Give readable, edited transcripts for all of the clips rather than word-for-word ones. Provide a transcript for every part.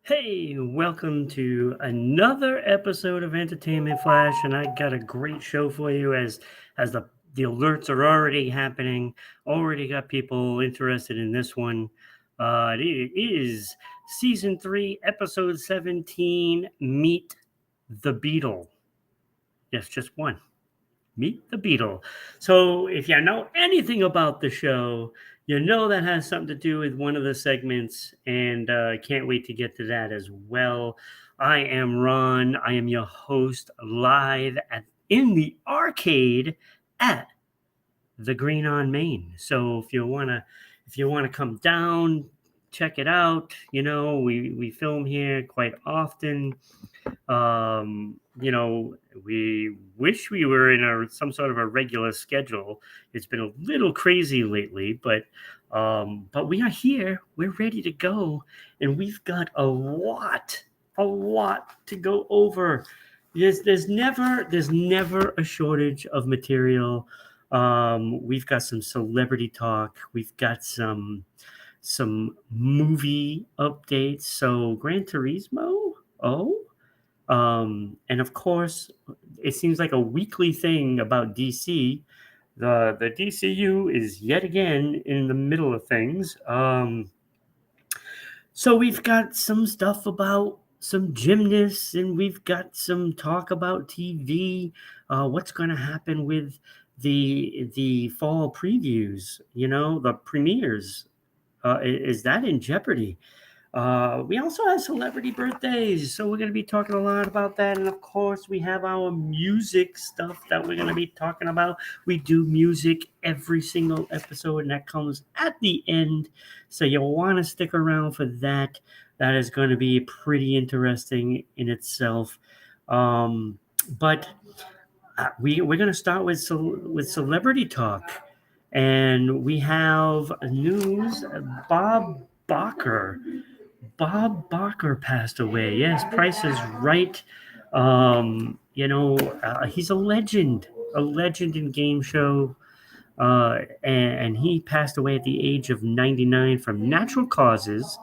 Hey, welcome to another episode of Entertainment Flash, and I got a great show for you as the alerts are already happening. Already got people interested in this one. It is season 3, episode 17. Meet the Beetle. Yes, just one. Meet the Beetle. So, if you know anything about the show, you know that has something to do with one of the segments, and can't wait to get to that as well. I am Ron. I am your host live in the arcade at the Green on Main. So if you wanna come down, check it out. We film here quite often. We wish we were in some sort of a regular schedule. It's been a little crazy lately, but we are here. We're ready to go, and we've got a lot to go over. There's never a shortage of material. We've got some celebrity talk. We've got some movie updates. So Gran Turismo. Oh, and of course, it seems like a weekly thing about DC. The DCU is yet again in the middle of things. So we've got some stuff about some gymnasts, and we've got some talk about TV. What's going to happen with the fall previews? The premieres. Is that in jeopardy? We also have celebrity birthdays, so we're going to be talking a lot about that. And of course, we have our music stuff that we're going to be talking about. We do music every single episode, and that comes at the end. So you'll want to stick around for that. That is going to be pretty interesting in itself. But we're going to start with celebrity talk. And we have news. Barker. Bob Barker passed away. Yes, Price is Right. He's a legend in game show. And he passed away at the age of 99 from natural causes.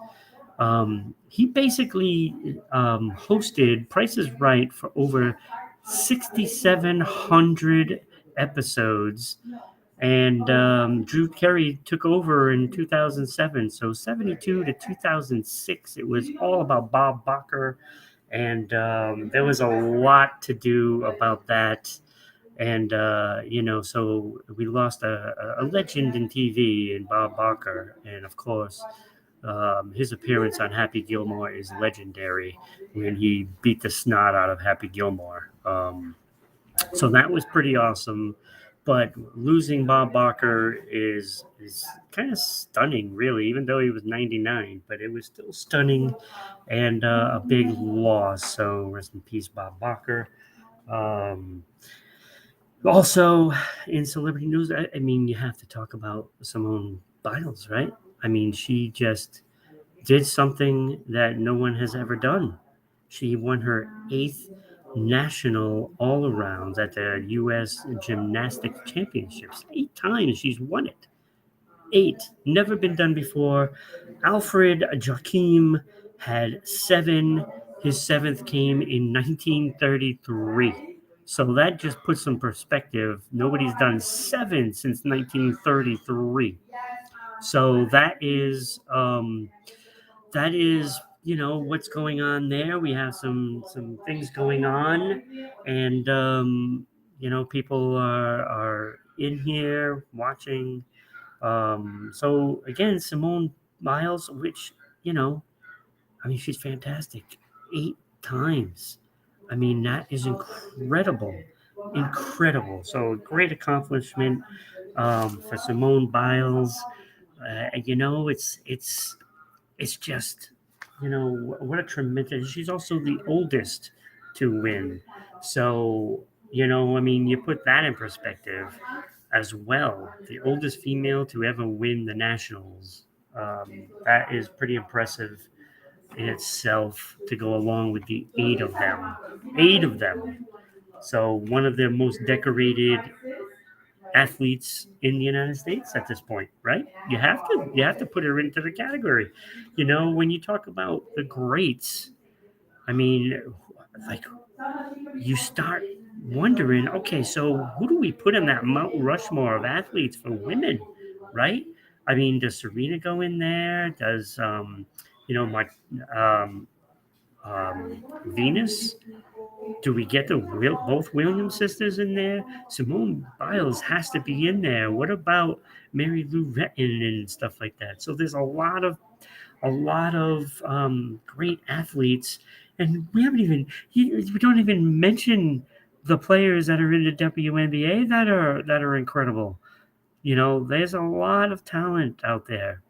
He basically hosted Price is Right for over 6,700 episodes, and Drew Carey took over in 2007. So 72 to 2006, it was all about Bob Barker, and there was a lot to do about that. And so we lost a legend in TV in Bob Barker, and of course. His appearance on Happy Gilmore is legendary when he beat the snot out of Happy Gilmore. So that was pretty awesome. But losing Bob Barker is kind of stunning, really, even though he was 99. But it was still stunning and a big loss. So rest in peace, Bob Barker. Um, Also, in celebrity news, I mean, you have to talk about Simone Biles, right? I mean, she just did something that no one has ever done. She won her 8th national all arounds at the U.S. Gymnastics Championships. 8 times she's won it. 8. Never been done before. Alfred Joachim had 7. His 7th came in 1933. So that just puts some perspective. Nobody's done 7 since 1933. So that is what's going on there. We have some things going on, and people are in here watching. So again, Simone Miles, which I mean, she's fantastic. 8 times. I mean, that is incredible. Incredible. So great accomplishment for Simone Biles. It's just, what a tremendous. She's also the oldest to win. So, I mean, you put that in perspective as well. The oldest female to ever win the nationals. That is pretty impressive in itself to go along with the 8 of them. 8 of them. So, one of the most decorated athletes in the United States at this point, right? You have to put her into the category. When you talk about the greats, I mean, like, you start wondering, okay, so who do we put in that Mount Rushmore of athletes for women, right? I mean, does Serena go in there? Does my um, Venus? Do we get both Williams sisters in there? Simone Biles has to be in there. What about Mary Lou Retton and stuff like that? So there's a lot of great athletes, and we don't even mention the players that are in the WNBA that are incredible. There's a lot of talent out there,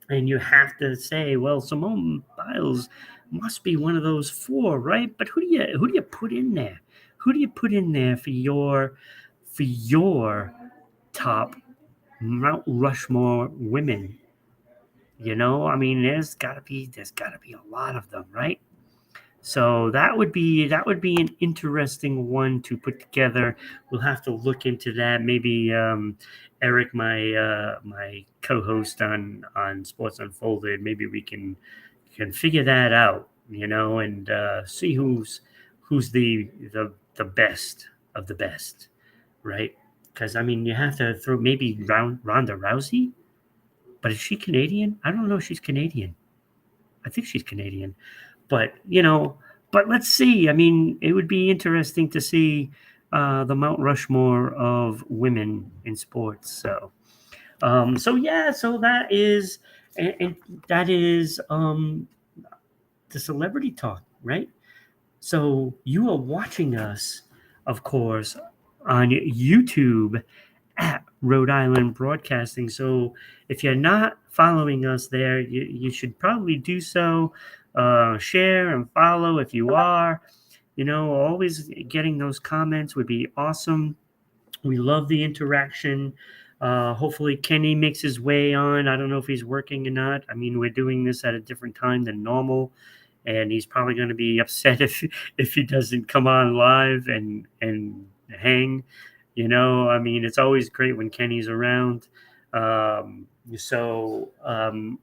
and you have to say, well, Simone Biles must be one of those four, right? But who do you put in there? Who do you put in there for your top Mount Rushmore women? I mean, there's gotta be a lot of them, right? So that would be an interesting one to put together. We'll have to look into that. Maybe Eric, my co-host on Sports Unfolded, maybe we can figure that out, and see who's the best of the best, right? Because I mean, you have to throw maybe Ronda Rousey, but is she Canadian? I don't know if she's Canadian. I think she's Canadian. But let's see. I mean, it would be interesting to see the Mount Rushmore of women in sports. So yeah, so and that is the celebrity talk, right? So you are watching us, of course, on YouTube at Rhode Island Broadcasting. So if you're not following us there, you should probably do so. Share and follow if you are. Always getting those comments would be awesome. We love the interaction. Hopefully, Kenny makes his way on. I don't know if he's working or not. I mean, we're doing this at a different time than normal, and he's probably going to be upset if he doesn't come on live and hang. I mean, it's always great when Kenny's around. So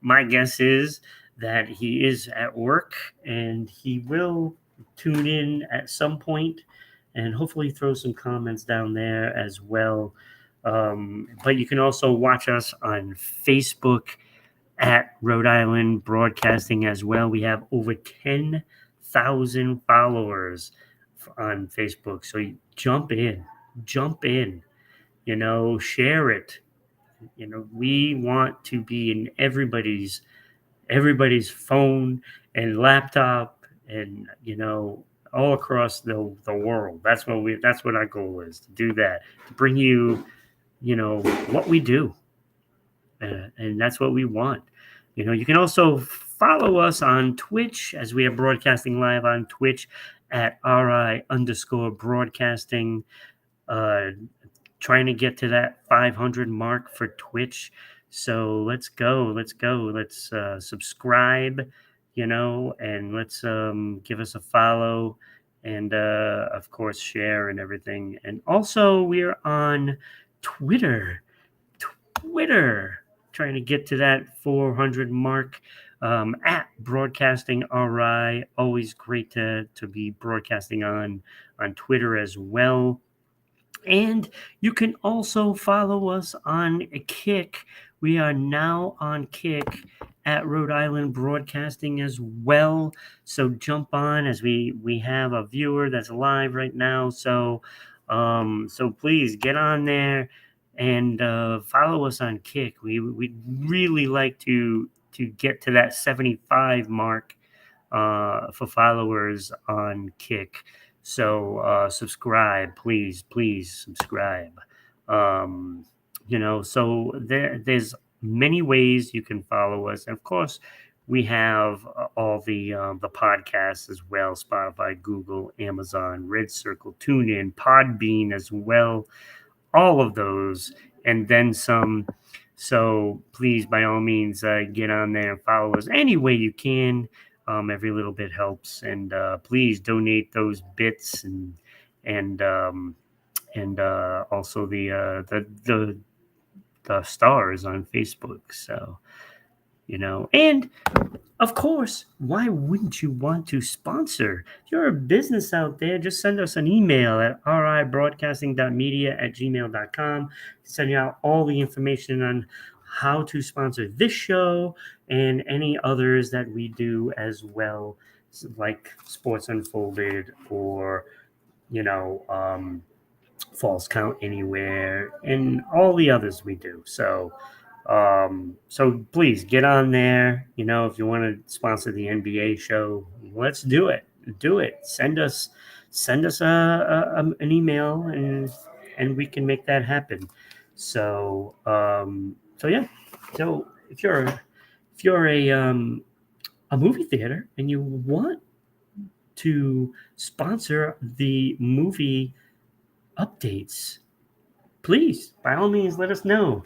my guess is that he is at work and he will tune in at some point and hopefully throw some comments down there as well. But you can also watch us on Facebook at Rhode Island Broadcasting as well. We have over 10,000 followers on Facebook. So you jump in, share it. We want to be in everybody's phone and laptop and all across the world. That's what our goal is, to do that, to bring you what we do, and that's what we want. You can also follow us on Twitch, as we are broadcasting live on Twitch at RI_broadcasting. Trying to get to that 500 mark for Twitch. So let's go. Let's subscribe, and let's give us a follow, and of course share and everything. And also we're on Twitter, trying to get to that 400 mark, at broadcasting RI. Always great to be broadcasting on Twitter as well. And you can also follow us on Kick. We are now on Kick at Rhode Island Broadcasting as well. So jump on, as we have a viewer that's live right now. So please get on there and follow us on Kick. We'd really like to get to that 75 mark for followers on Kick. So subscribe, please subscribe. So there's many ways you can follow us. And of course, we have all the podcasts as well: Spotify, Google, Amazon, Red Circle, TuneIn, Podbean as well. All of those and then some. So please, by all means, get on there and follow us any way you can. Every little bit helps, and please donate those bits and and also the stars on Facebook. So, and of course, why wouldn't you want to sponsor? If you're a business out there, just send us an email at ribroadcasting.media@gmail.com. Send you out all the information on how to sponsor this show and any others that we do as well, like Sports Unfolded or, you know, Falls Count Anywhere and all the others we do. So please get on there. If you want to sponsor the NBA show, let's do it. Do it. Send us an email, and we can make that happen. So yeah. So if you're a movie theater and you want to sponsor the movie updates, please, by all means, let us know.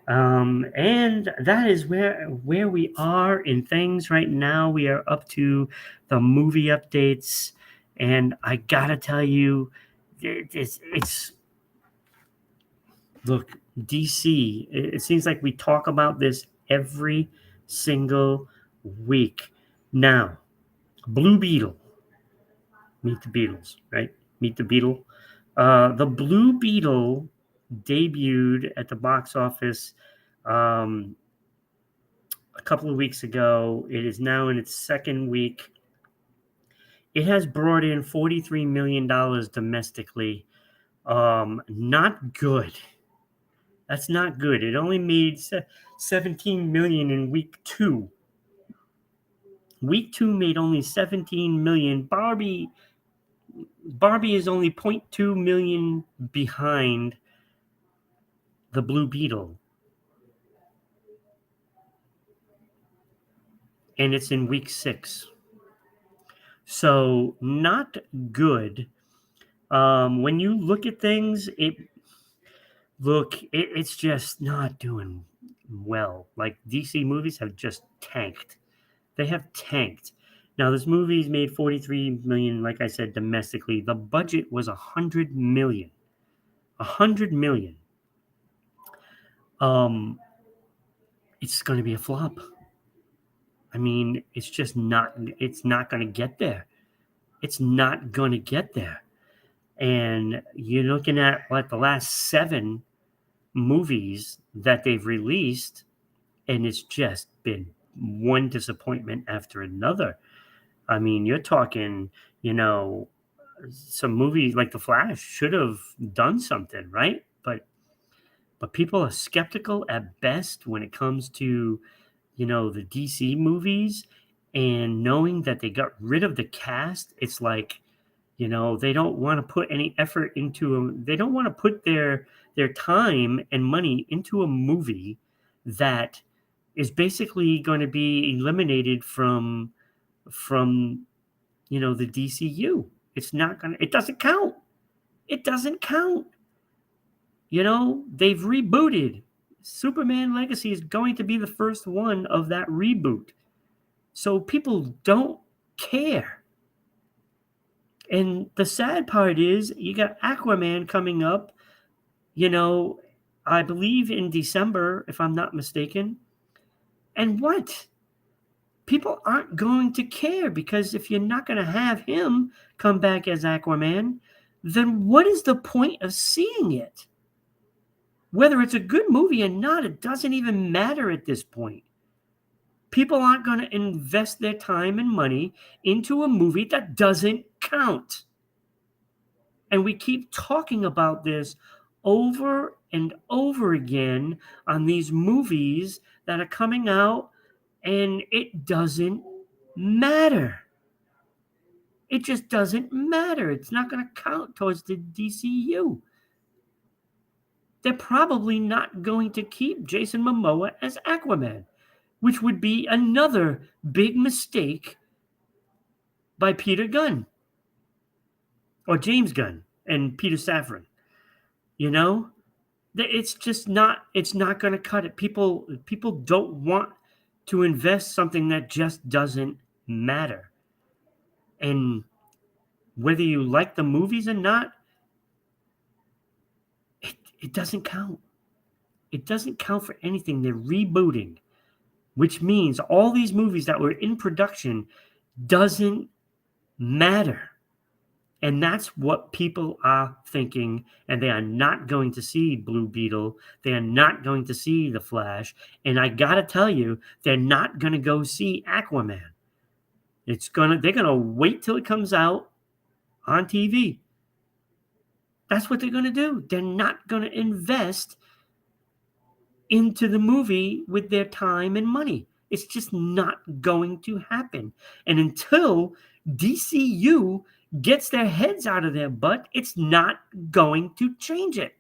And that is where we are in things right now. We are up to the movie updates, and I gotta tell you, it's look, DC. It seems like we talk about this every single week. Now, Blue Beetle, Meet the Beatles, right? Meet the Beetle. The Blue Beetle debuted at the box office a couple of weeks ago. It is now in its second week. It has brought in $43 million domestically. Not good. That's not good. It only made 17 million in week 2. Week 2 made only 17 million. Barbie is only 0.2 million behind the Blue Beetle. And it's in week 6. So not good. When you look at things, it's just not doing well. Like, DC movies have just tanked. They have tanked. Now, this movie's made 43 million, like I said, domestically. The budget was 100 million. 100 million. It's going to be a flop. I mean, it's not going to get there. It's not going to get there. And you're looking at the last 7 movies that they've released, and it's just been one disappointment after another. I mean, you're talking, some movies like The Flash should have done something, right? But people are skeptical at best when it comes to, the DC movies, and knowing that they got rid of the cast, it's like, they don't want to put any effort into them. They don't want to put their time and money into a movie that is basically going to be eliminated from the DCU. It doesn't count. It doesn't count. They've rebooted. Superman Legacy is going to be the first one of that reboot. So people don't care. And the sad part is you got Aquaman coming up, I believe in December, if I'm not mistaken. And what? People aren't going to care, because if you're not going to have him come back as Aquaman, then what is the point of seeing it? Whether it's a good movie or not, it doesn't even matter at this point. People aren't going to invest their time and money into a movie that doesn't count. And we keep talking about this over and over again on these movies that are coming out, and it doesn't matter. It just doesn't matter. It's not going to count towards the DCU. They're probably not going to keep Jason Momoa as Aquaman, which would be another big mistake by Peter Gunn or James Gunn and Peter Safran. It's just not. It's not going to cut it. People don't want to invest something that just doesn't matter. And whether you like the movies or not, It doesn't count. It doesn't count for anything. They're rebooting, which means all these movies that were in production doesn't matter. And that's what people are thinking, and they are not going to see Blue Beetle. They are not going to see The Flash. And I gotta tell you, they're not gonna go see Aquaman. They're gonna wait till it comes out on TV. That's what they're gonna do. They're not gonna invest into the movie with their time and money. It's just not going to happen. And until DCU gets their heads out of their butt, it's not going to change it.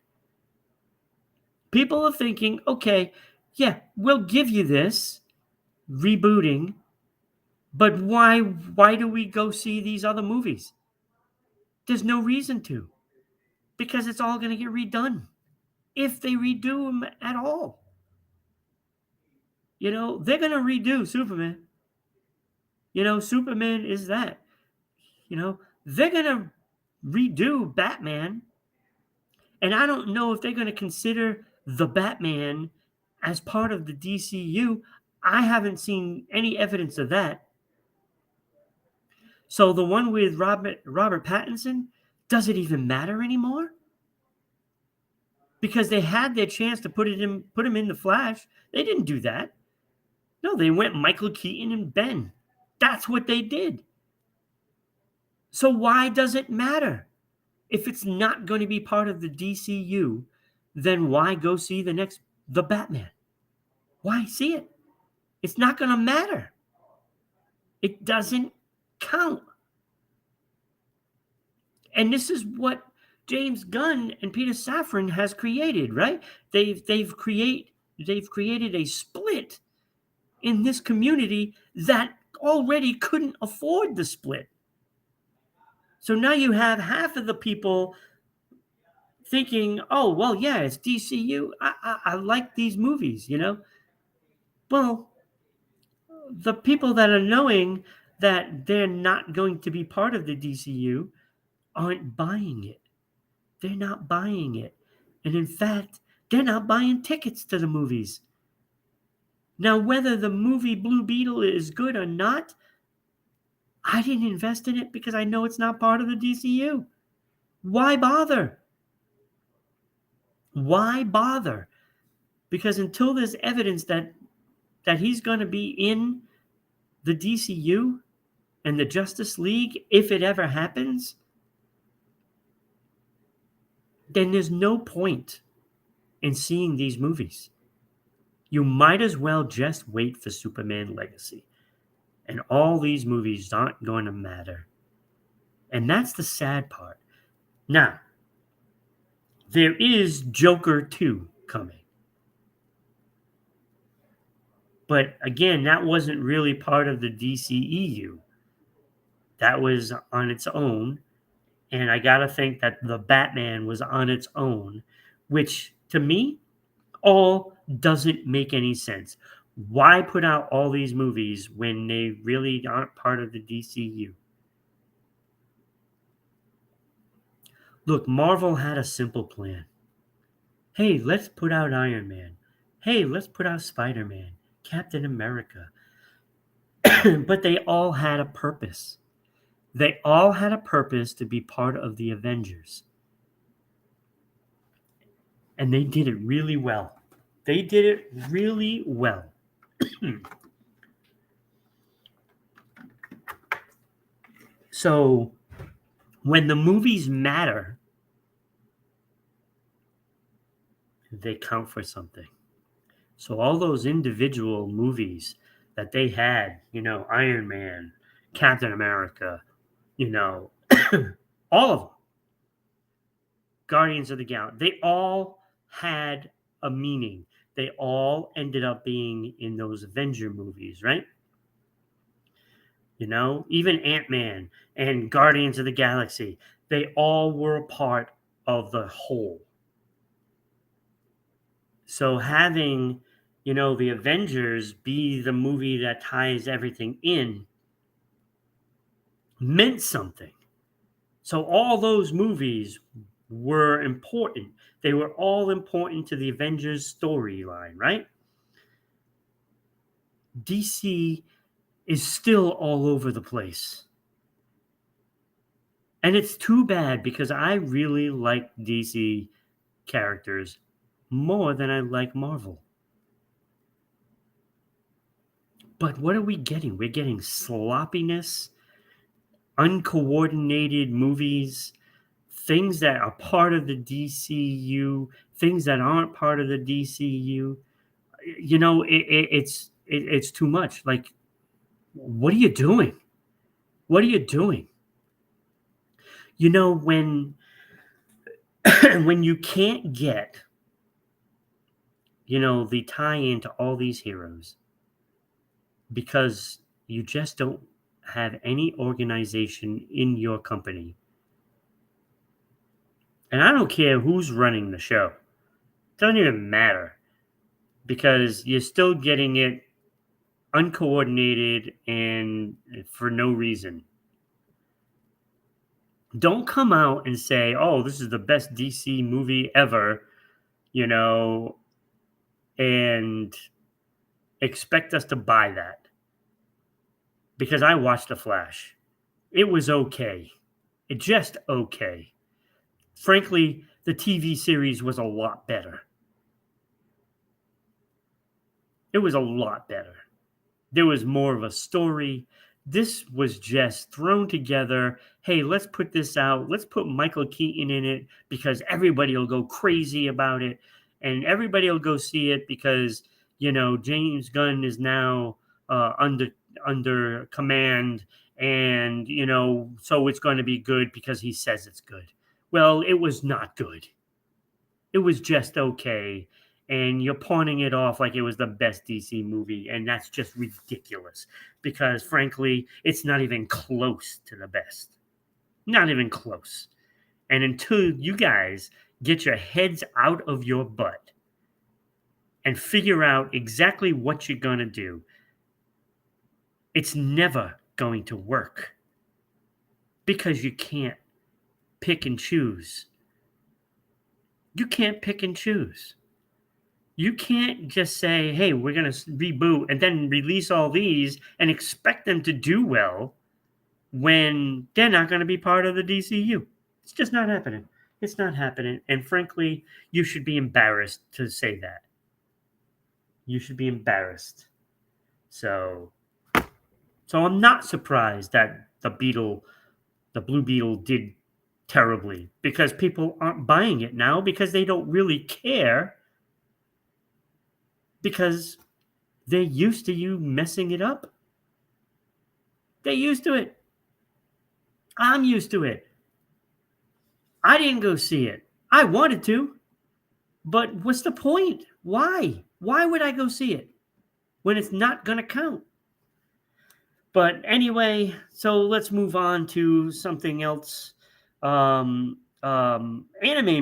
People are thinking, okay, yeah, we'll give you this rebooting, but why do we go see these other movies? There's no reason to, because it's all going to get redone if they redo them at all. They're going to redo Superman. Superman is that. They're going to redo Batman. And I don't know if they're going to consider the Batman as part of the DCU. I haven't seen any evidence of that. So the one with Robert Pattinson, does it even matter anymore? Because they had their chance to put him in the Flash. They didn't do that. No, they went Michael Keaton and Ben. That's what they did. So why does it matter? If it's not going to be part of the DCU, then why go see the Batman? Why see it? It's not going to matter. It doesn't count. And this is what James Gunn and Peter Safran has created, right? They've created a split in this community that already couldn't afford the split. So now you have half of the people thinking, oh, well, yeah, it's DCU. I like these movies, Well, the people that are knowing that they're not going to be part of the DCU aren't buying it. They're not buying it. And in fact, they're not buying tickets to the movies. Now, whether the movie Blue Beetle is good or not, I didn't invest in it because I know it's not part of the DCU. Why bother? Why bother? Because until there's evidence that he's going to be in the DCU and the Justice League, if it ever happens, then there's no point in seeing these movies. You might as well just wait for Superman Legacy. And all these movies aren't going to matter. And that's the sad part. Now, there is Joker 2 coming. But again, that wasn't really part of the DCEU. That was on its own. And I got to think that the Batman was on its own, which to me all doesn't make any sense. Why put out all these movies when they really aren't part of the DCU? Look, Marvel had a simple plan. Hey, let's put out Iron Man. Hey, let's put out Spider-Man, Captain America. But they all had a purpose. They all had a purpose to be part of the Avengers. And they did it really well. They did it really well. So when the movies matter, they count for something. So all those individual movies that they had, Iron Man, Captain America, all of them, Guardians of the Galaxy, they all had a meaning. They all ended up being in those Avenger movies, right? Even Ant-Man and Guardians of the Galaxy, they all were a part of the whole. So having, the Avengers be the movie that ties everything in meant something. So all those movies were important. They were all important to the Avengers storyline, right? DC is still all over the place. And it's too bad because I really like DC characters more than I like Marvel. But what are we getting? We're getting sloppiness, uncoordinated movies, things that are part of the DCU, things that aren't part of the DCU. It's too much. Like, what are you doing? What are you doing? When when you can't get the tie-in to all these heroes because you just don't have any organization in your company. And I don't care who's running the show. It doesn't even matter because you're still getting it uncoordinated and for no reason. Don't come out and say, "Oh, this is the best DC movie ever," you know, and expect us to buy that. Because I watched The Flash. It was okay. It just okay. Frankly, the TV series was a lot better. It was a lot better. There was more of a story. This was just thrown together. Hey, let's put this out. Let's put Michael Keaton in it because everybody will go crazy about it. And everybody will go see it because, James Gunn is now under command. And, so it's going to be good because he says it's good. Well, it was not good. It was just okay. And you're pawning it off like it was the best DC movie. And that's just ridiculous because, frankly, it's not even close to the best. Not even close. And until you guys get your heads out of your butt and figure out exactly what you're going to do, it's never going to work because you can't pick and choose. You can't pick and choose. You can't just say, hey, we're going to reboot and then release all these and expect them to do well when they're not going to be part of the DCU. It's just not happening. It's not happening. And frankly, you should be embarrassed to say that. You should be embarrassed. So I'm not surprised that the Blue Beetle did terribly because people aren't buying it now because they don't really care because they're used to you messing it up. They're used to it. I'm used to it. I didn't go see it. I wanted to. But what's the point? Why? Why would I go see it when it's not going to count? But anyway, so let's move on to something else. Anime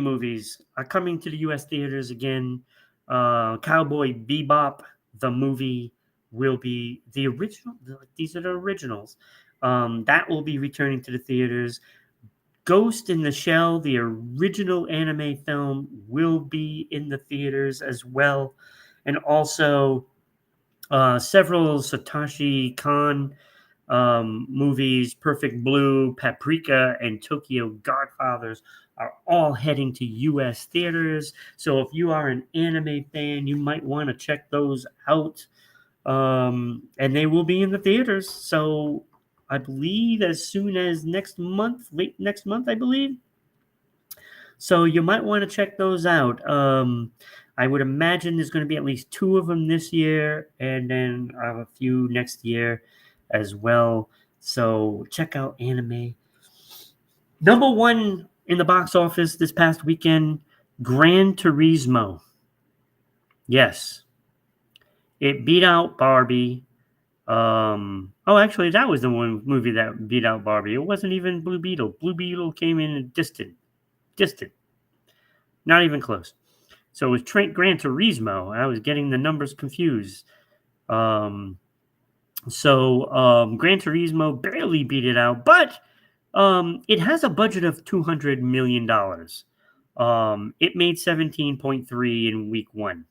movies are coming to the U.S. theaters again. Cowboy Bebop, the movie, will be the original. These are the originals. That will be returning to the theaters. Ghost in the Shell, the original anime film, will be in the theaters as well. And also several Satoshi Kon movies, Perfect Blue, Paprika, and Tokyo Godfathers are all heading to U.S. theaters. So if you are an anime fan, you might want to check those out. And they will be in the theaters. So I believe as soon as next month, late next month, I believe. So you might want to check those out. I would imagine there's going to be at least 2 of them this year and then a few next year as well. So check out anime. Number 1 in the box office this past weekend, Gran Turismo. Yes. It beat out Barbie. Actually, that was the one movie that beat out Barbie. It wasn't even Blue Beetle. Blue Beetle came in distant. Not even close. So it was Gran Turismo. I was getting the numbers confused. Gran Turismo barely beat it out, but it has a budget of $200 million. It made 17.3 in week one.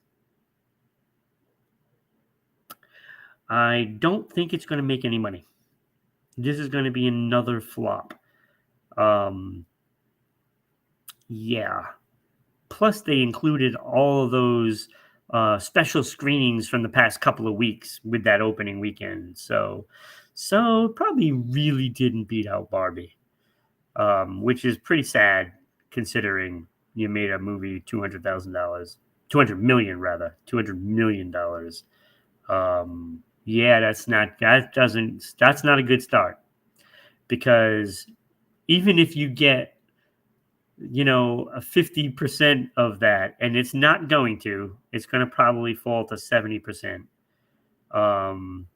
I don't think it's going to make any money. This is going to be another flop. Um, yeah. Plus, they included all of those special screenings from the past couple of weeks with that opening weekend. So probably really didn't beat out Barbie, which is pretty sad considering you made a movie $200,000, 200 million rather, $200 million. Yeah, that's not a good start because even if you get a 50% of that, and it's not going to, it's going to probably fall to 70%. Um,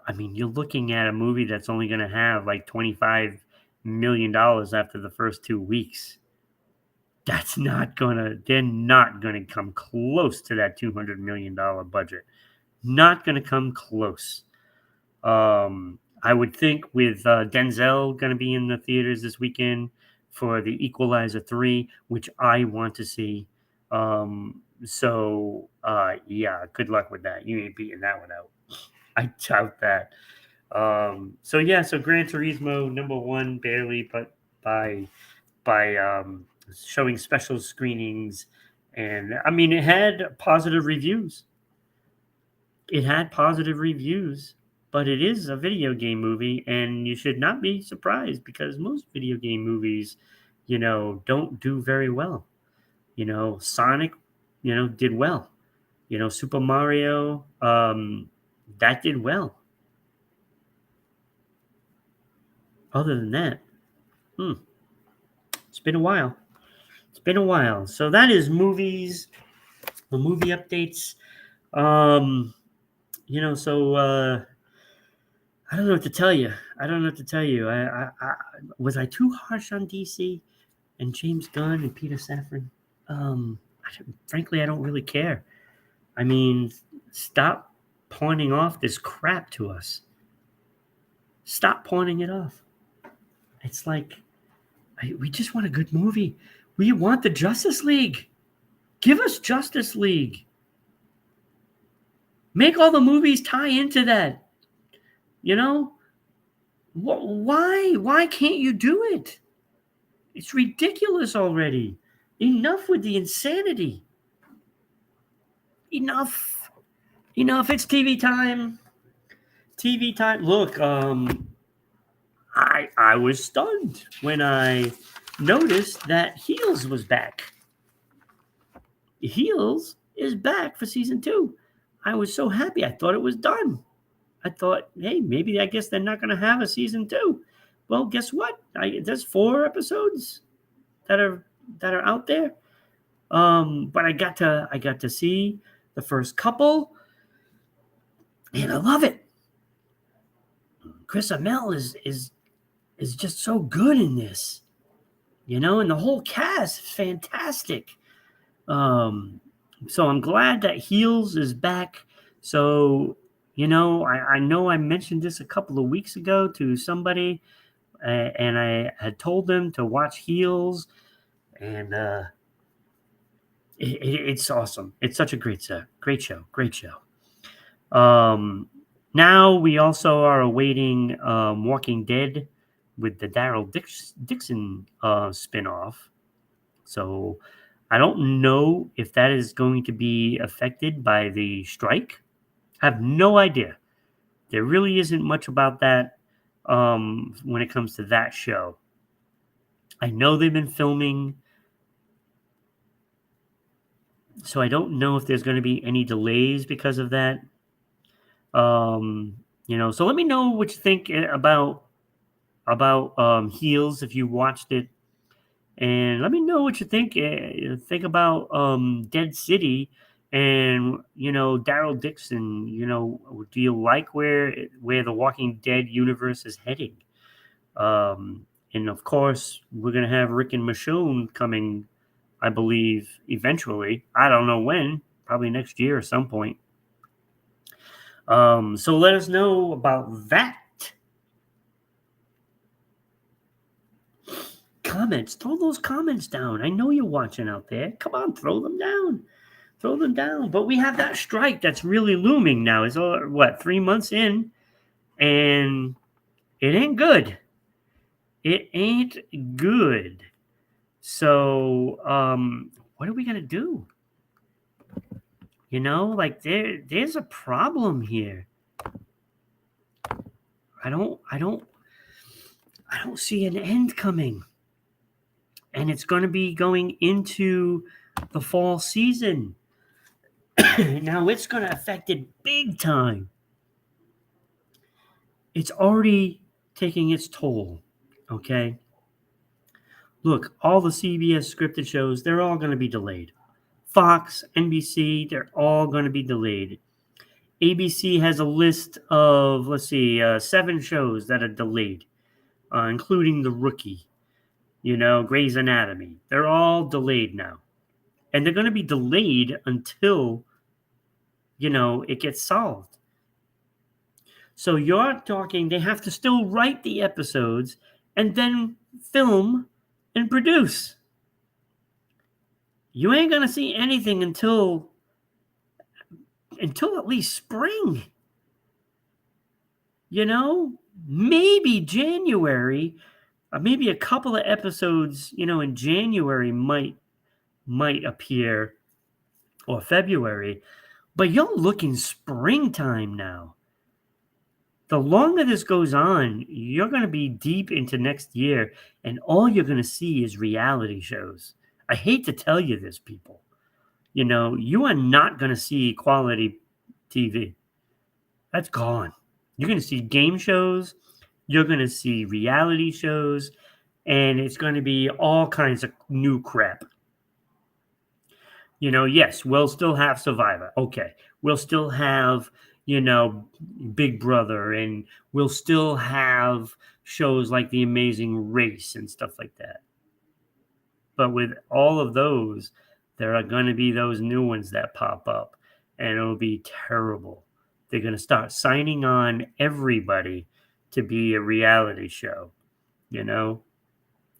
I mean, you're looking at a movie that's only going to have like $25 million after the first 2 weeks. They're not going to come close to that $200 million budget. Not going to come close. I would think with Denzel going to be in the theaters this weekend for the Equalizer 3, which I want to see. Yeah, good luck with that. You ain't beating that one out. I doubt that. So Gran Turismo #1 barely, but by showing special screenings, and I mean it had positive reviews. It had positive reviews, but it is a video game movie, and you should not be surprised because most video game movies, don't do very well. Sonic, did well. Super Mario, that did well. Other than that, it's been a while. It's been a while. So that is movies, the movie updates. Um, so I don't know what to tell you. I don't know what to tell you. Was I too harsh on DC and James Gunn and Peter Safran? Frankly, I don't really care. I mean, stop pawning off this crap to us. Stop pawning it off. It's like we just want a good movie. We want the Justice League. Give us Justice League. Make all the movies tie into that. Why can't you do it? It's ridiculous already. Enough with the insanity. Enough. It's TV time. TV time. Look, I was stunned when I noticed that Heels was back. Heels is back for season 2. I was so happy. I thought it was done. I thought, hey, maybe I guess they're not going to have a season 2. Well, guess what? There's 4 episodes that are out there. But I got to see the first couple, and I love it. Chris Amell is just so good in this, and the whole cast is fantastic. So I'm glad that Heels is back. So, I know I mentioned this a couple of weeks ago to somebody, and I had told them to watch Heels, and it's awesome. It's such a great show. Now we also are awaiting Walking Dead with the Daryl Dixon spinoff. So I don't know if that is going to be affected by the strike. I have no idea. There really isn't much about that when it comes to that show. I know they've been filming, so I don't know if there's going to be any delays because of that. So let me know what you think about Heels if you watched it, and let me know what you think about Dead City and Daryl Dixon. Do you like where the Walking Dead universe is heading? And of course, we're gonna have Rick and Michonne coming, I believe, eventually. I don't know when, probably next year at some point. So let us know about that. comments. Throw those comments down. I know you're watching out there. Come on, throw them down. Throw them down. But we have that strike that's really looming now. It's what, 3 months in, and it ain't good. It ain't good. So, what are we gonna do? Like there's a problem here. I don't see an end coming. And it's going to be going into the fall season. Now it's going to affect it big time. It's already taking its toll. Okay. Look, all the CBS scripted shows, they're all going to be delayed. Fox, NBC, they're all going to be delayed. ABC has a list of, 7 shows that are delayed, including The Rookie, Grey's Anatomy. They're all delayed now. And they're going to be delayed until, it gets solved. So you're talking, they have to still write the episodes and then film and produce. You ain't going to see anything until at least spring. Maybe January, maybe a couple of episodes, in January might appear, or February, but you're looking springtime now. The longer this goes on, you're going to be deep into next year, and all you're going to see is reality shows. I hate to tell you this, people. You are not going to see quality TV. That's gone. You're going to see game shows. You're going to see reality shows, and it's going to be all kinds of new crap. Yes, we'll still have Survivor. Okay. We'll still have, Big Brother, and we'll still have shows like The Amazing Race and stuff like that. But with all of those, there are going to be those new ones that pop up, and it'll be terrible. They're going to start signing on everybody to be a reality show,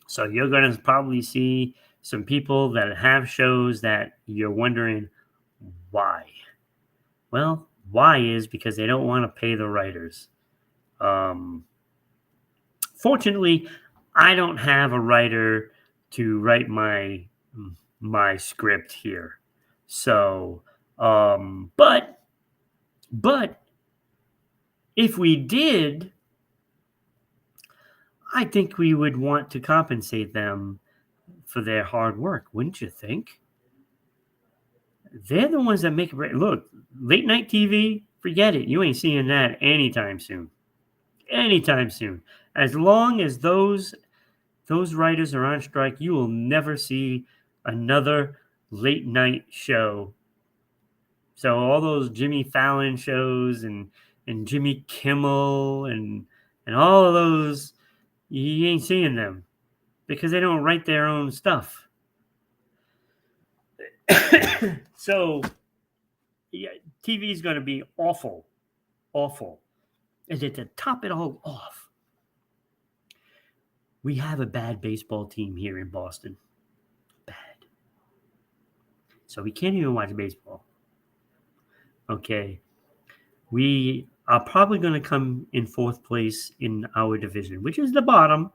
So you're going to probably see some people that have shows that you're wondering why. Well, why is because they don't want to pay the writers. Fortunately, I don't have a writer to write my script here. So, but if we did, I think we would want to compensate them for their hard work, wouldn't you think? They're the ones that make it. Look, late night TV, forget it. You ain't seeing that anytime soon. Anytime soon. As long as those writers are on strike, you will never see another late night show. So all those Jimmy Fallon shows and Jimmy Kimmel and all of those, you ain't seeing them because they don't write their own stuff. So, yeah, TV is going to be awful. And to top it all off, we have a bad baseball team here in Boston. Bad. So we can't even watch baseball. Okay. We are probably going to come in 4th place in our division, which is the bottom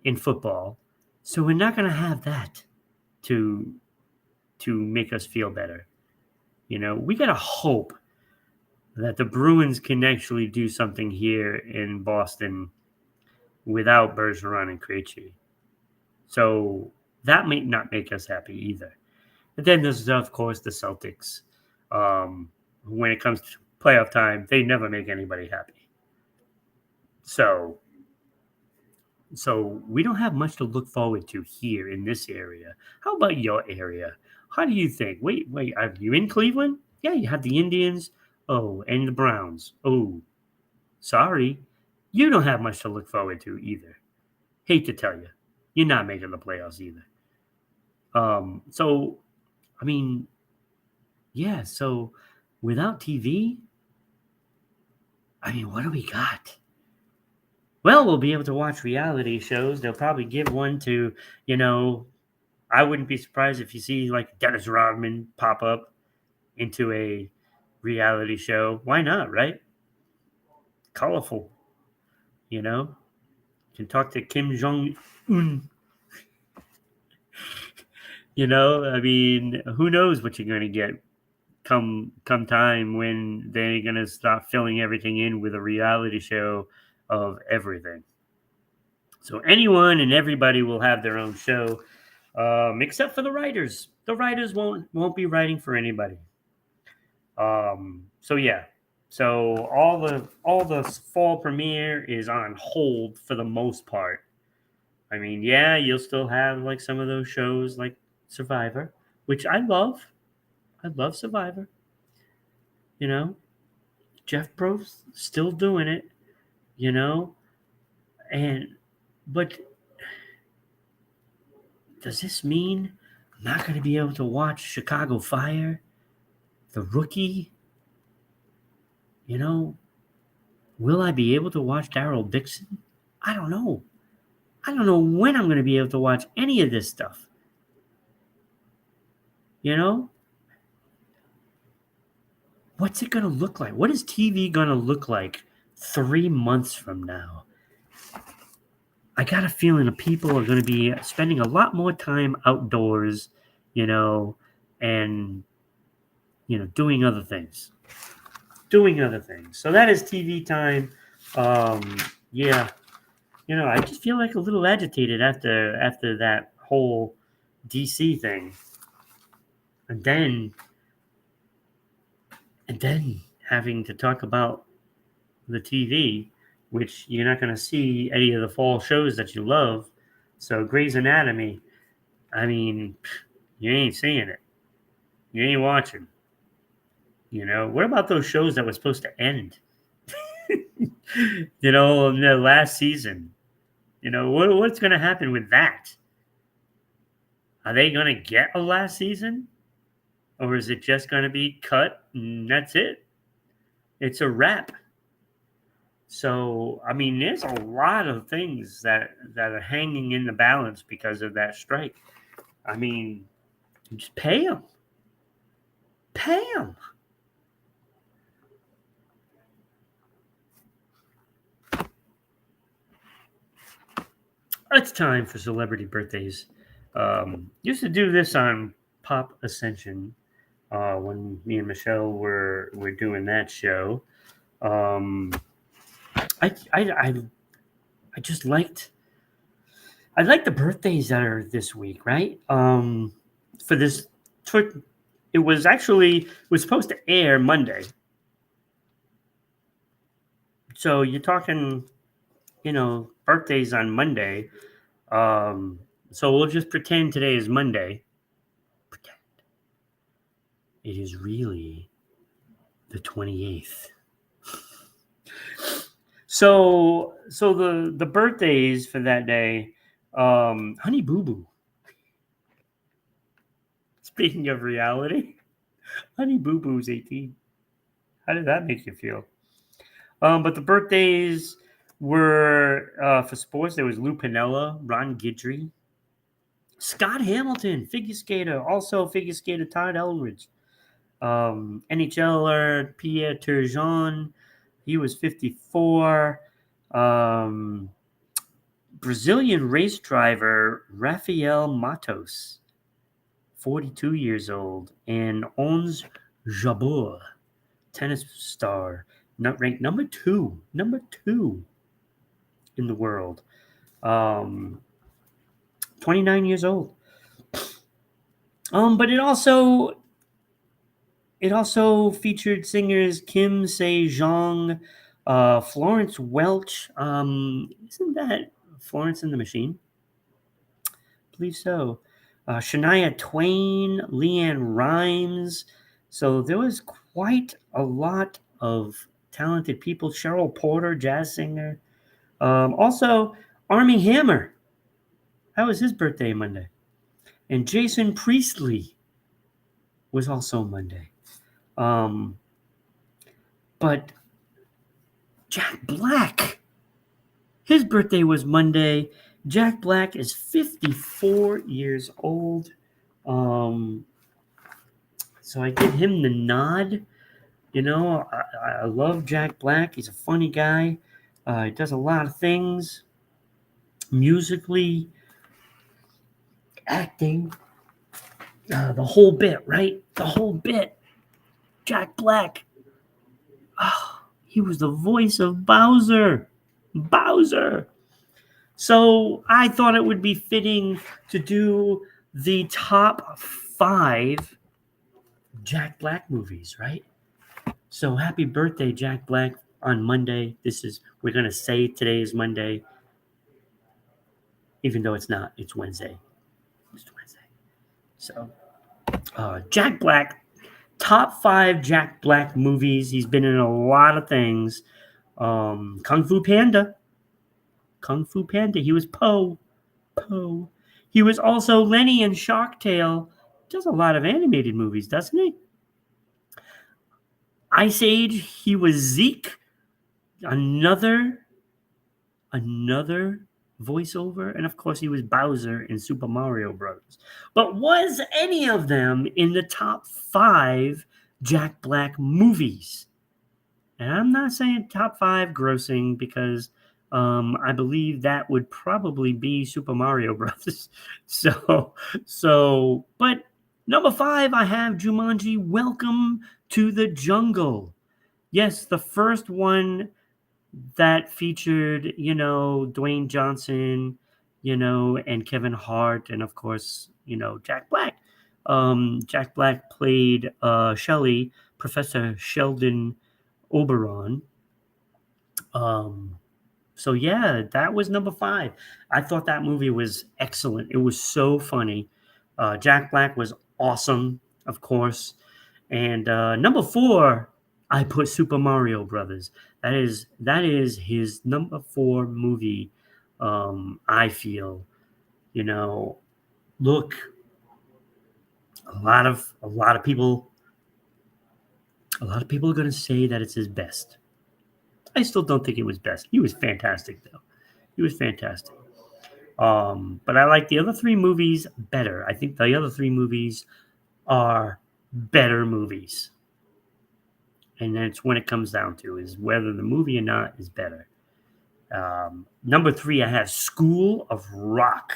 in football. So we're not going to have that to make us feel better. We got to hope that the Bruins can actually do something here in Boston without Bergeron and Krejci. So that might not make us happy either. But then there's, of course, the Celtics. When it comes to playoff time, they never make anybody happy. So we don't have much to look forward to here in this area. How about your area? How do you think? Wait, are you in Cleveland? Yeah, you have the Indians. Oh, and the Browns. Oh, sorry. You don't have much to look forward to either. Hate to tell you. You're not making the playoffs either. So, I mean, yeah, so without TV, I mean, what do we got? Well, we'll be able to watch reality shows. They'll probably give one to, you know, I wouldn't be surprised if you see like Dennis Rodman pop up into a reality show. Why not, right? Colorful, you know? Can talk to Kim Jong Un. You know, I mean, who knows what you're gonna get come time when they're gonna start filling everything in with a reality show of everything. So anyone and everybody will have their own show, except for the writers. The writers won't be writing for anybody. So yeah, so all the fall premiere is on hold for the most part. I mean, yeah, you'll still have like some of those shows like Survivor, which I love. I love Survivor. You know, Jeff Probst still doing it. You know, and but does this mean I'm not going to be able to watch Chicago Fire, The Rookie? You know, will I be able to watch Daryl Dixon? I don't know. I don't know when I'm going to be able to watch any of this stuff. You know, what's it going to look like? What is TV going to look like 3 months from now? I got a feeling that people are going to be spending a lot more time outdoors, you know, and, doing other things. Doing other things. So that is TV time. Yeah, I just feel like a little agitated after that whole DC thing, and then having to talk about the TV, which you're not going to see any of the fall shows that you love. So Grey's Anatomy, I mean, you ain't seeing it. You ain't watching. What about those shows that were supposed to end? In the last season. What's going to happen with that? Are they going to get a last season? Or is it just going to be cut and that's it? It's a wrap. So, I mean, there's a lot of things that are hanging in the balance because of that strike. I mean, just pay them. Pay them. It's time for celebrity birthdays. Used to do this on Pop Ascension when me and Michelle were doing that show. Um, I just liked the birthdays that are this week, right? For this, it was supposed to air Monday, so you're talking, birthdays on Monday. So we'll just pretend today is Monday. Pretend it is really the 28th. So the birthdays for that day, Honey Boo Boo. Speaking of reality, Honey Boo Boo's 18. How did that make you feel? But the birthdays were for sports. There was Lou Piniella, Ron Guidry, Scott Hamilton, figure skater, also figure skater Todd Elridge, NHLer Pierre Turgeon, he was 54. Brazilian race driver Rafael Matos, 42 years old, and Ons Jabeur, tennis star, not ranked number two in the world. 29 years old. But it also featured singers Kim Se-jong, Florence Welch. Isn't that Florence and the Machine? I believe so. Shania Twain, Leanne Rimes. So there was quite a lot of talented people. Cheryl Porter, jazz singer. Also, Armie Hammer. That was his birthday Monday. And Jason Priestley was also Monday. But Jack Black. His birthday was Monday. Jack Black is 54 years old. Um, so I give him the nod. You know, I love Jack Black. He's a funny guy. He does a lot of things musically, acting, the whole bit, right? The whole bit. Jack Black. Oh, he was the voice of Bowser. Bowser. So I thought it would be fitting to do the top 5 Jack Black movies, right? So happy birthday, Jack Black, on Monday. We're going to say today is Monday, even though it's not. It's Wednesday. It's Wednesday. So, Jack Black, top 5 Jack Black movies. He's been in a lot of things. Kung Fu Panda. Kung Fu Panda. He was Po. Po. He was also Lenny in Shark Tale. Does a lot of animated movies, doesn't he? Ice Age. He was Zeke. Another voiceover, and of course he was Bowser in Super Mario Bros. But was any of them in the top 5 Jack Black movies? And I'm not saying top 5 grossing, because I believe that would probably be Super Mario Bros. But number 5, I have Jumanji: Welcome to the Jungle. Yes, the first one that featured, Dwayne Johnson, and Kevin Hart, and of course, Jack Black. Jack Black played Shelley, Professor Sheldon Oberon. So yeah, that was number 5. I thought that movie was excellent. It was so funny. Jack Black was awesome, of course. And number 4, I put Super Mario Brothers. That is his number 4 movie. I feel, you know, look, a lot of people are going to say that it's his best. I still don't think it was best. He was fantastic, though. He was fantastic. But I like the other 3 movies better. I think the other 3 movies are better movies. And that's when it comes down to, is whether the movie or not is better. Number 3, I have School of Rock.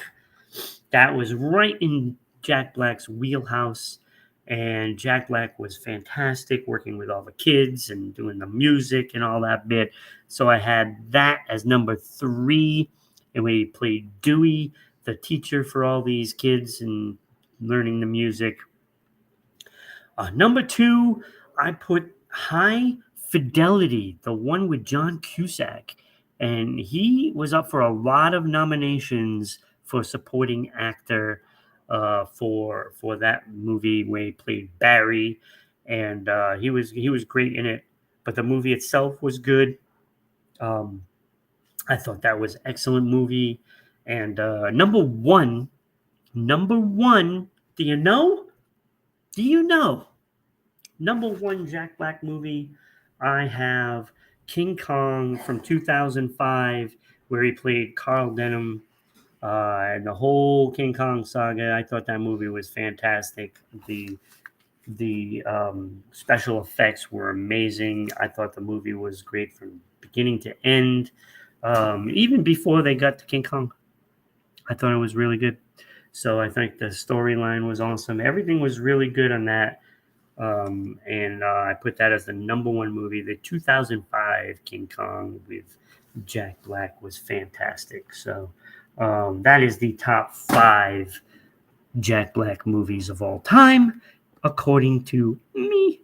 That was right in Jack Black's wheelhouse. And Jack Black was fantastic working with all the kids and doing the music and all that bit. So I had that as number 3. And we played Dewey, the teacher for all these kids and learning the music. Number 2, I put High Fidelity, the one with John Cusack. And he was up for a lot of nominations for supporting actor for that movie where he played Barry. And he was great in it. But the movie itself was good. I thought that was an excellent movie. And number one, do you know? Do you know? Number 1 Jack Black movie, I have King Kong from 2005, where he played Carl Denham, and the whole King Kong saga. I thought that movie was fantastic. The special effects were amazing. I thought the movie was great from beginning to end. Even before they got to King Kong, I thought it was really good. So I think the storyline was awesome. Everything was really good on that. And I put that as the number 1 movie. The 2005 King Kong with Jack Black was fantastic. So that is the top 5 Jack Black movies of all time, according to me.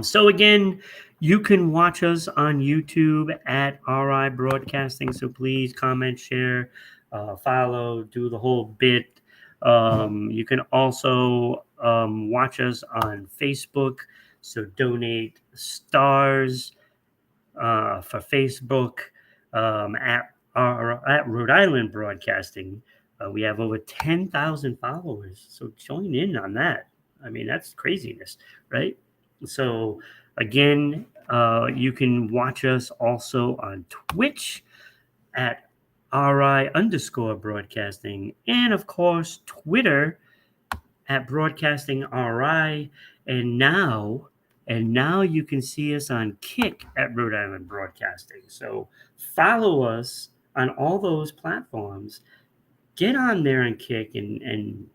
So again, you can watch us on YouTube at RI Broadcasting. So please comment, share, follow, do the whole bit. You can also watch us on Facebook. So donate stars for Facebook at Rhode Island Broadcasting. We have over 10,000 followers. So join in on that. I mean, that's craziness, right? So again, You can watch us also on Twitch at RI_broadcasting, and of course Twitter at broadcasting RI, and now you can see us on Kick at Rhode Island Broadcasting. So follow us on all those platforms. Get on there and Kick, and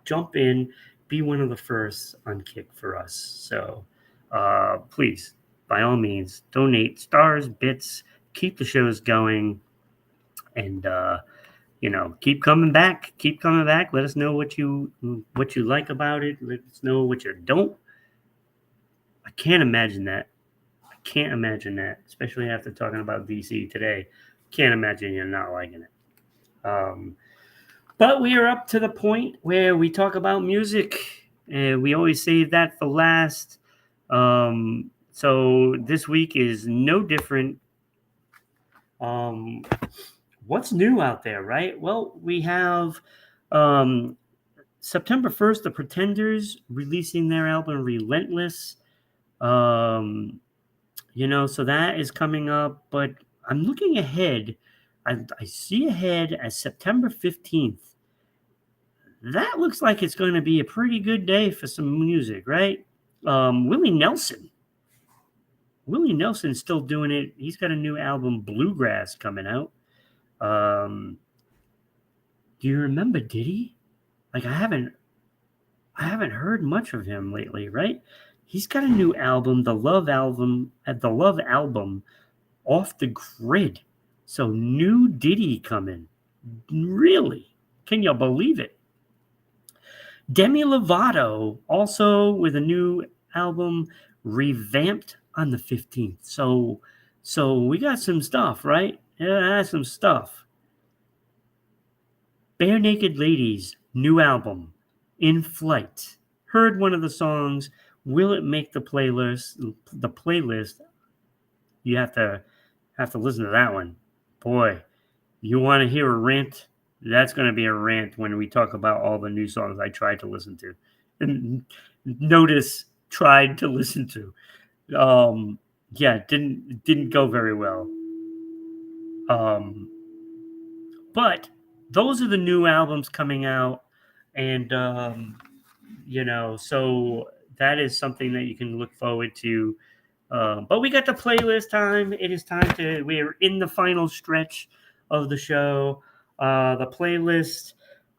jump in, be one of the first on Kick for us. So please, by all means, donate stars, bits, keep the shows going, and keep coming back. Keep coming back. Let us know what you like about it. Let us know what you don't. I can't imagine that. I can't imagine that, especially after talking about DC today. Can't imagine you're not liking it. But we are up to the point where we talk about music, and we always save that for last. So this week is no different. What's new out there, right? Well, we have September 1st, the Pretenders releasing their album Relentless. So that is coming up, but I'm looking ahead. I see ahead as September 15th. That looks like it's going to be a pretty good day for some music, right? Willie Nelson. Willie Nelson's still doing it. He's got a new album, Bluegrass, coming out. Do you remember Diddy? Like I haven't heard much of him lately, right? He's got a new album, the Love album, Off the Grid. So new Diddy coming. Really? Can you believe it? Demi Lovato also with a new album, Revamped, on the 15th. So we got some stuff, right? Yeah, some stuff. Bare Naked Ladies, new album, In Flight. Heard one of the songs. Will it make the playlist? The playlist. You have to listen to that one. Boy, you want to hear a rant? That's going to be a rant when we talk about all the new songs I tried to listen to. And notice tried to listen to. Yeah, didn't go very well. But those are the new albums coming out, and so that is something that you can look forward to. But we got the playlist time. It is time to. We're in the final stretch of the show. The playlist.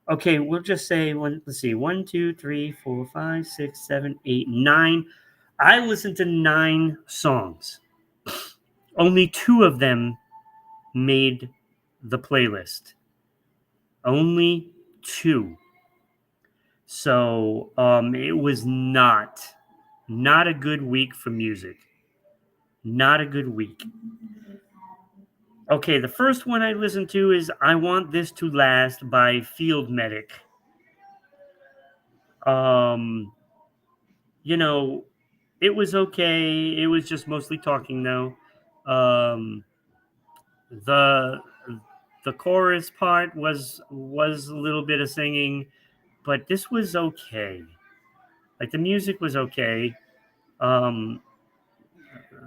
Okay, we'll just say one. Let's see, 1, 2, 3, 4, 5, 6, 7, 8, 9. I listened to 9 songs. Only 2 of them made the playlist. Only 2. So it was not a good week for music. Not a good week. Okay, the first one I listened to is I Want This to Last by Field Medic. It was okay. It was just mostly talking though. The chorus part was a little bit of singing, but this was okay. Like the music was okay.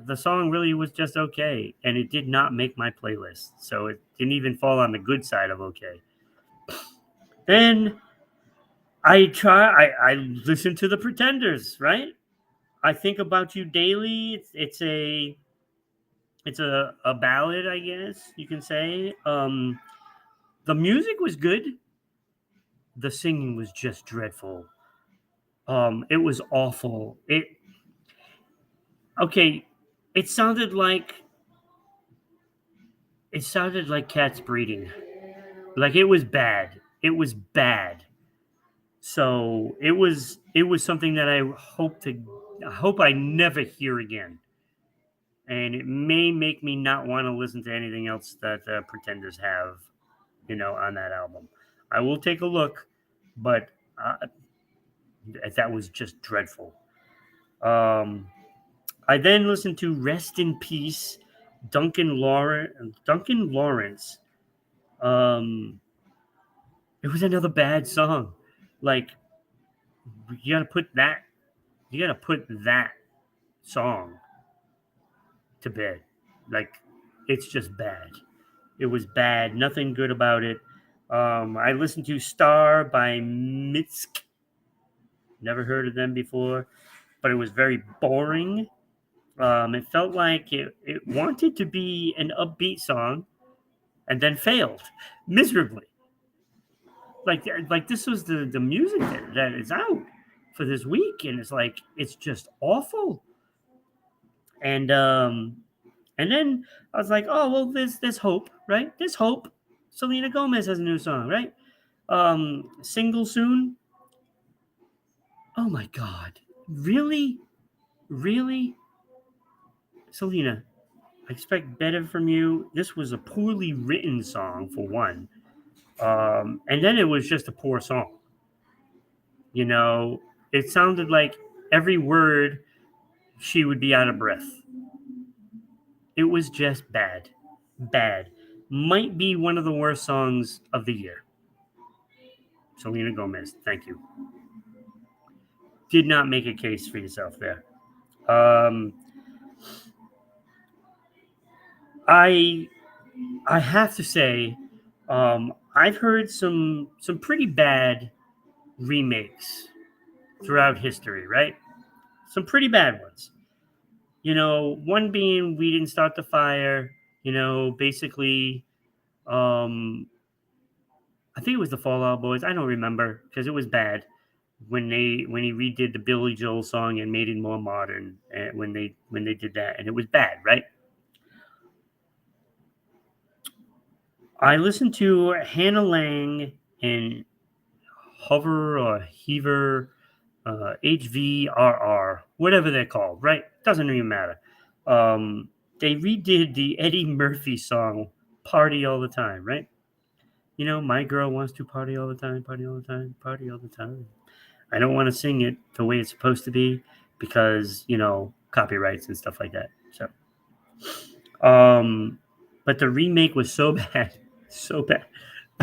The song really was just okay, and it did not make my playlist, so it didn't even fall on the good side of okay. Then I listen to the Pretenders, right? I think about you daily. It's a ballad, I guess you can say. The music was good. The singing was just dreadful. It was awful. Okay. It sounded like cats breeding. Like it was bad. It was bad. So it was something that I hope I never hear again. And it may make me not want to listen to anything else that the Pretenders have, on that album. I will take a look, but that was just dreadful. I then listened to Rest in Peace, Duncan Lawrence. It was another bad song. Like you gotta put that song to bed. Like, it's just bad. It was bad. Nothing good about it. I listened to Star by Mitsk. Never heard of them before, but it was very boring. It felt like it wanted to be an upbeat song and then failed miserably. Like this was the music that is out for this week, and it's like it's just awful. And and then I was like, oh well, there's hope, right? There's hope. Selena Gomez has a new song, right? Single soon. Oh my god, really, really, Selena. I expect better from you. This was a poorly written song for one, and then it was just a poor song. You know, it sounded like every word she would be out of breath. It was just bad. Bad. Might be one of the worst songs of the year. Selena Gomez, thank you. Did not make a case for yourself there. Um, I I have to say, I've heard some pretty bad remakes throughout history, right? Some pretty bad ones. You know, one being We Didn't Start the Fire. You know, basically, um, I think it was the Fallout Boys. I don't remember because it was bad when he redid the Billy Joel song and made it more modern. When they did that, and it was bad, right? I listened to Hannah Lang and Hover or Heaver, HVRR, whatever they're called, right? Doesn't even matter. Um, they redid the Eddie Murphy song "Party All the Time," right? You know, my girl wants to party all the time, party all the time, party all the time. I don't want to sing it the way it's supposed to be because, you know, copyrights and stuff like that. So, um, but the remake was so bad, so bad,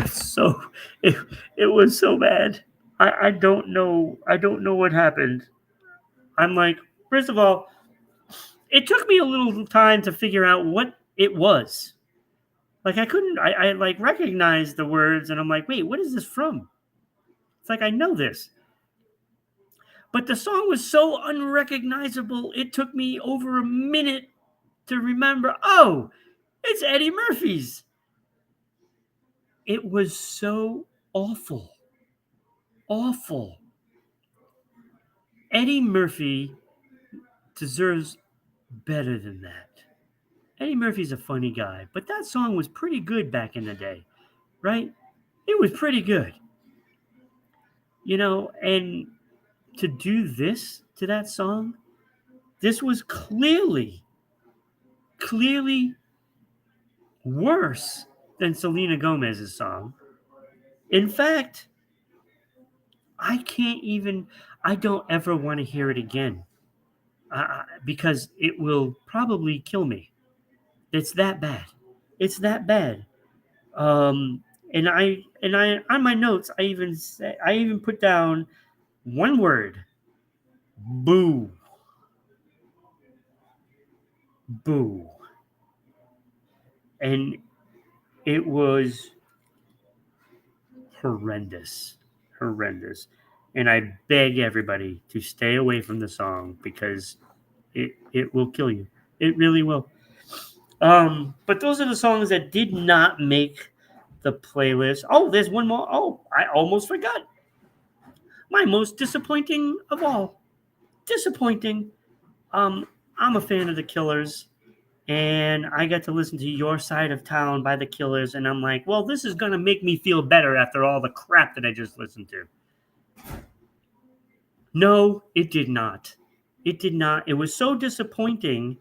so it, it was so bad. I don't know what happened. I'm like, first of all, it took me a little time to figure out what it was. Like I couldn't, I like recognized the words, and I'm like, wait, what is this from? It's like I know this, but the song was so unrecognizable. It took me over a minute to remember. Oh, it's Eddie Murphy's. It was so awful, awful. Eddie Murphy deserves better than that. Eddie Murphy's a funny guy, but that song was pretty good back in the day, right? It was pretty good, you know, and to do this to that song, this was clearly worse than Selena Gomez's song. In fact, I can't even, I don't ever want to hear it again because it will probably kill me. It's that bad. It's that bad. Um, and I on my notes, I even put down one word: boo, boo, and it was horrendous, horrendous. And I beg everybody to stay away from the song because it will kill you. It really will. But those are the songs that did not make the playlist. Oh, there's one more. Oh, I almost forgot. My most disappointing of all. Disappointing. Um, I'm a fan of the Killers, and I got to listen to Your Side of Town by the Killers, and I'm like, well, this is gonna make me feel better after all the crap that I just listened to. No, it did not. It did not. It was so disappointing.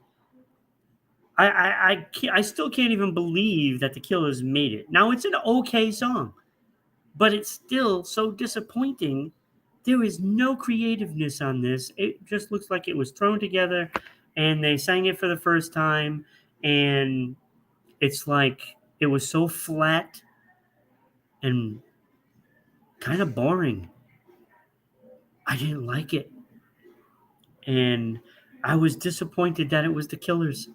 I still can't even believe that the Killers made it. Now it's an okay song, but it's still so disappointing. There is no creativeness on this. It just looks like it was thrown together and they sang it for the first time, and it's like it was so flat and kind of boring. I didn't like it. And I was disappointed that it was the Killers.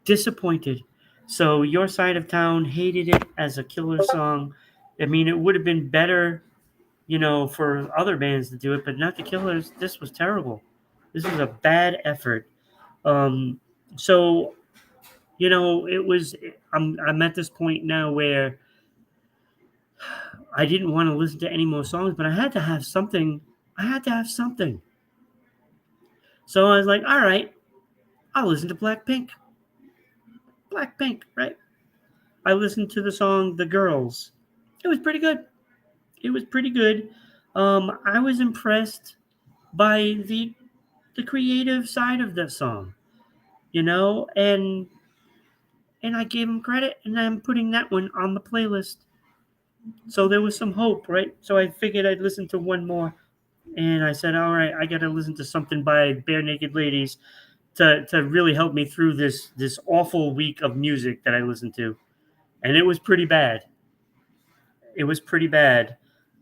disappointed. So Your Side of Town hated it as a killer song. I mean, it would have been better, for other bands to do it, but not the Killers. This was terrible. This was a bad effort. Um, so it was. I'm at this point now where I didn't want to listen to any more songs, but I had to have something. I had to have something. So I was like, all right, I'll listen to Blackpink. Blackpink, right? I listened to the song "The Girls." It was pretty good. It was pretty good. I was impressed by the creative side of that song, and I gave him credit, and I'm putting that one on the playlist. So there was some hope, right? So I figured I'd listen to one more, and I said, all right, I got to listen to something by Bare Naked Ladies to really help me through this awful week of music that I listened to, and it was pretty bad. It was pretty bad.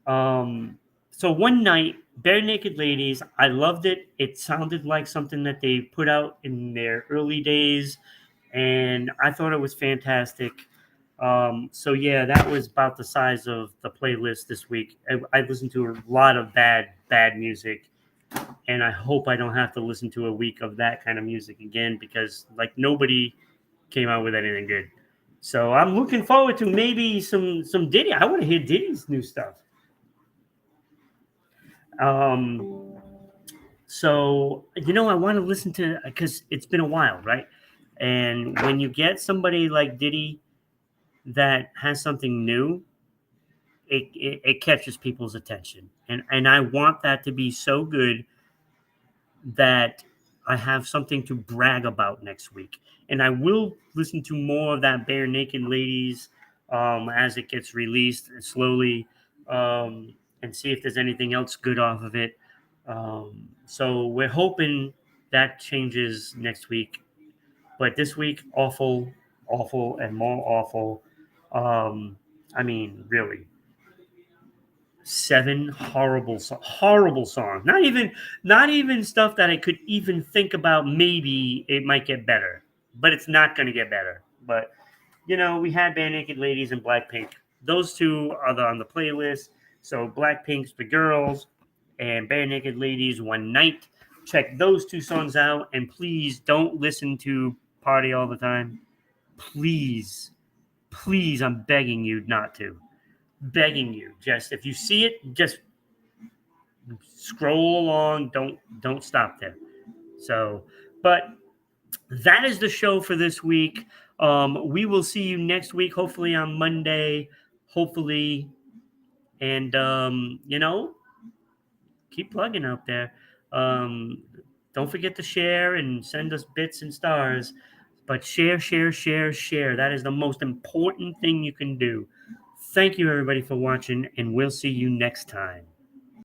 So one night, Bare Naked Ladies, I loved it. It sounded like something that they put out in their early days, and I thought it was fantastic. So yeah, that was about the size of the playlist this week. I listened to a lot of bad music, and I hope I don't have to listen to a week of that kind of music again because like nobody came out with anything good. So I'm looking forward to maybe some Diddy. I want to hear Diddy's new stuff. Um, so I want to listen to because it's been a while, right? And when you get somebody like Diddy that has something new, it catches people's attention, and I want that to be so good that I have something to brag about next week. And I will listen to more of that Bare Naked Ladies as it gets released slowly and see if there's anything else good off of it. So we're hoping that changes next week. But this week, awful, awful, and more awful. I mean, really, seven horrible songs. Not even stuff that I could even think about. Maybe it might get better, but it's not going to get better. But we had Bare Naked Ladies and Blackpink. Those two are on the playlist. So Blackpink's "The Girls" and Bare Naked Ladies "One Night." Check those two songs out, and please don't listen to "Party All the Time." Please, please, I'm begging you not to. Begging you, just if you see it, just scroll along. Don't stop there. So, but that is the show for this week. We will see you next week, hopefully on Monday. Hopefully, and keep plugging out there. Um, don't forget to share and send us bits and stars. But share, share, share, share. That is the most important thing you can do. Thank you, everybody, for watching, and we'll see you next time.